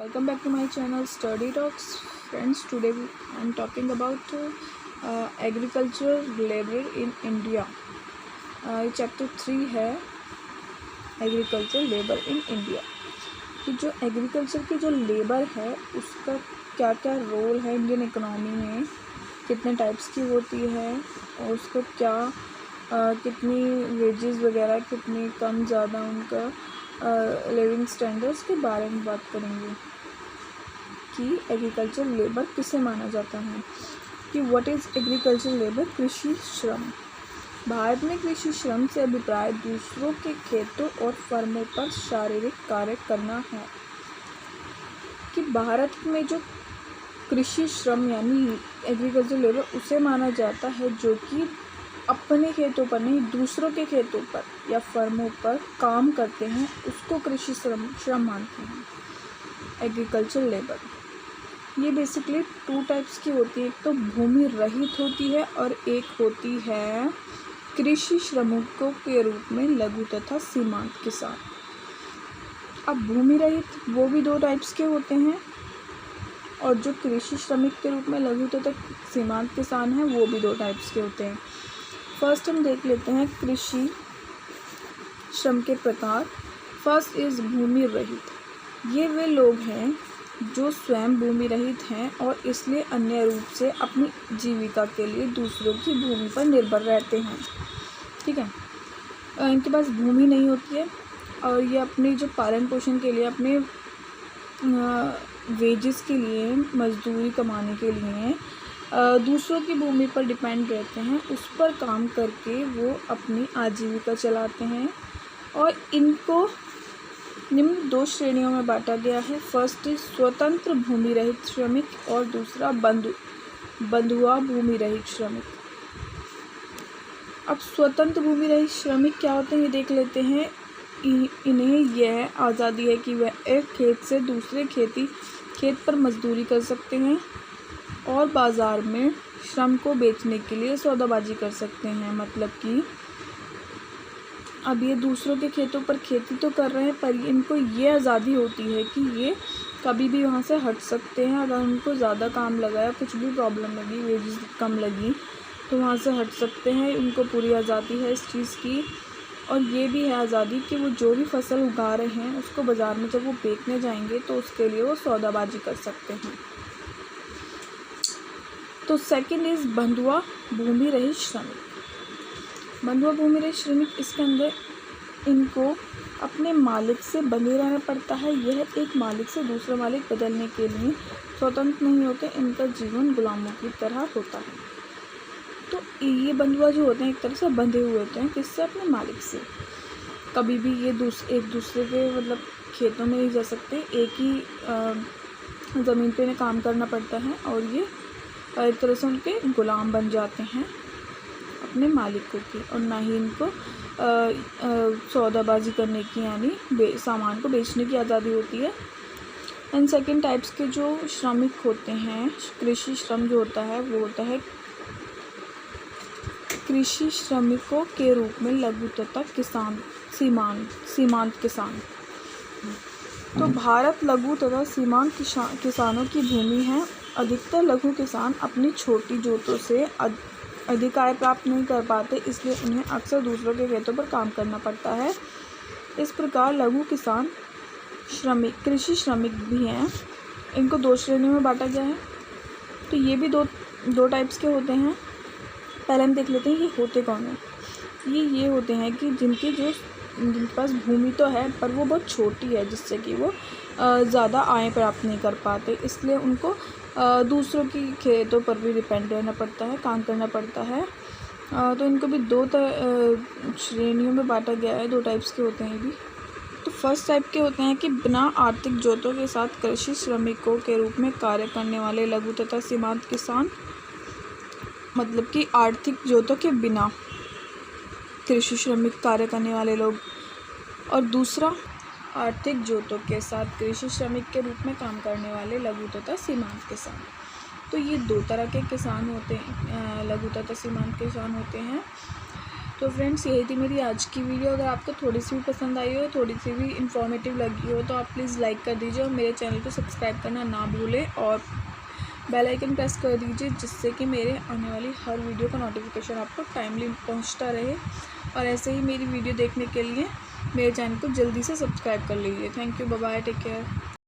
Welcome back to my channel Study Talks. Friends, today I am talking about agricultural labor in India. ये chapter 3 है agriculture labour in India. कि जो agriculture की जो labour है उसका क्या क्या रोल है इंडियन इकोनॉमी में, कितने टाइप्स की होती है और उसको क्या कितनी वेजेस वगैरह कितनी कम ज़्यादा उनका लिविंग स्टैंडर्ड्स के बारे में बात करेंगे। कि एग्रीकल्चर लेबर किसे माना जाता है, कि व्हाट इज़ एग्रीकल्चर लेबर। कृषि श्रम। भारत में कृषि श्रम से अभिप्राय दूसरों के खेतों और फर्मों पर शारीरिक कार्य करना है। कि भारत में जो कृषि श्रम यानी एग्रीकल्चर लेबर उसे माना जाता है जो कि अपने खेतों पर नहीं दूसरों के खेतों पर या फर्मों पर काम करते हैं, उसको कृषि श्रम मानते हैं। एग्रीकल्चर लेबर ये बेसिकली 2 टाइप्स की होती है। एक तो भूमि रहित होती है और एक होती है कृषि श्रमिकों के रूप में लघु तथा सीमांत किसान। अब भूमि रहित वो भी 2 टाइप्स के होते हैं और जो कृषि श्रमिक के रूप में लघु तथा सीमांत किसान हैं वो भी 2 टाइप्स के होते हैं। फर्स्ट हम देख लेते हैं कृषि श्रम के प्रकार। फर्स्ट इज़ भूमि रहित। ये वे लोग हैं जो स्वयं भूमि रहित हैं और इसलिए अन्य रूप से अपनी जीविका के लिए दूसरों की भूमि पर निर्भर रहते हैं। ठीक है, इनके पास भूमि नहीं होती है और ये अपने जो पालन पोषण के लिए अपने वेजेस के लिए मजदूरी कमाने के लिए दूसरों की भूमि पर डिपेंड रहते हैं। उस पर काम करके वो अपनी आजीविका चलाते हैं और इनको निम्न 2 श्रेणियों में बांटा गया है। फर्स्ट इज स्वतंत्र भूमि रहित श्रमिक और दूसरा बंधुआ भूमि रहित श्रमिक। अब स्वतंत्र भूमि रहित श्रमिक क्या होते हैं ये देख लेते हैं। इन्हें यह आज़ादी है कि वह एक खेत से दूसरे खेत पर मजदूरी कर सकते हैं और बाज़ार में श्रम को बेचने के लिए सौदाबाजी कर सकते हैं। मतलब कि अब ये दूसरों के खेतों पर खेती तो कर रहे हैं पर इनको ये आज़ादी होती है कि ये कभी भी वहाँ से हट सकते हैं। अगर उनको ज़्यादा काम लगा या कुछ भी प्रॉब्लम लगी, वेजेस कम लगी तो वहाँ से हट सकते हैं। उनको पूरी आज़ादी है इस चीज़ की। और ये भी है आज़ादी कि वो जो भी फसल उगा रहे हैं उसको बाज़ार में जब वो बेचने जाएंगे तो उसके लिए वो सौदाबाजी कर सकते हैं। तो सेकंड इज़ बंधुआ भूमि रहित श्रमिक। बंधुआ भूमि रहित श्रमिक, इसके अंदर इनको अपने मालिक से बंधे रहना पड़ता है। यह एक मालिक से दूसरा मालिक बदलने के लिए स्वतंत्र नहीं होते। इनका जीवन गुलामों की तरह होता है। तो ये बंधुआ जो होते हैं एक तरह से बंधे हुए होते हैं किससे, अपने मालिक से। कभी भी ये एक दूसरे के मतलब खेतों में नहीं जा सकते। एक ही ज़मीन पे इन्हें काम करना पड़ता है और ये एक तरह से उनके गुलाम बन जाते हैं अपने मालिकों की। और ना ही इनको सौदाबाजी करने की यानी सामान को बेचने की आज़ादी होती है। एंड सेकंड टाइप्स के जो श्रमिक होते हैं, कृषि श्रम जो होता है वो होता है कृषि श्रमिकों के रूप में लघु तथा सीमांत किसान। तो भारत लघु तथा सीमांत किसानों की भूमि है। अधिकतर लघु किसान अपनी छोटी जोतों से अधिक आय प्राप्त नहीं कर पाते, इसलिए उन्हें अक्सर दूसरों के खेतों पर काम करना पड़ता है। इस प्रकार लघु किसान कृषि श्रमिक भी हैं। इनको 2 श्रेणियों में बांटा गया है। तो ये भी दो टाइप्स के होते हैं। पहले हम देख लेते हैं ये होते कौन हैं। ये होते हैं कि जिनके पास भूमि तो है पर वो बहुत छोटी है जिससे कि वो ज़्यादा आय प्राप्त नहीं कर पाते, इसलिए उनको दूसरों की खेतों पर भी डिपेंड रहना पड़ता है, काम करना पड़ता है। तो इनको भी 2 श्रेणियों में बांटा गया है। 2 टाइप्स के होते हैं ये भी। तो फर्स्ट टाइप के होते हैं कि बिना आर्थिक जोतों के साथ कृषि श्रमिकों के रूप में कार्य करने वाले लघु तथा सीमांत किसान। मतलब कि आर्थिक जोतों के बिना कृषि श्रमिक कार्य करने वाले लोग। और दूसरा आर्थिक जोतों के साथ कृषि श्रमिक के रूप में काम करने वाले लघु तथा सीमांत किसान। तो ये 2 तरह के किसान होते हैं, लघु तथा सीमांत किसान होते हैं। तो फ्रेंड्स यही थी मेरी आज की वीडियो। अगर आपको थोड़ी सी भी पसंद आई हो, थोड़ी सी भी इंफॉर्मेटिव लगी हो, तो आप प्लीज़ लाइक कर दीजिए और मेरे चैनल को सब्सक्राइब करना ना भूलें और बेल आइकन प्रेस कर दीजिए, जिससे कि मेरे आने वाली हर वीडियो का नोटिफिकेशन आपको टाइमली पहुंचता रहे। और ऐसे ही मेरी वीडियो देखने के लिए मेरे चैनल को जल्दी से सब्सक्राइब कर लीजिए। Thank you, bye bye, take care.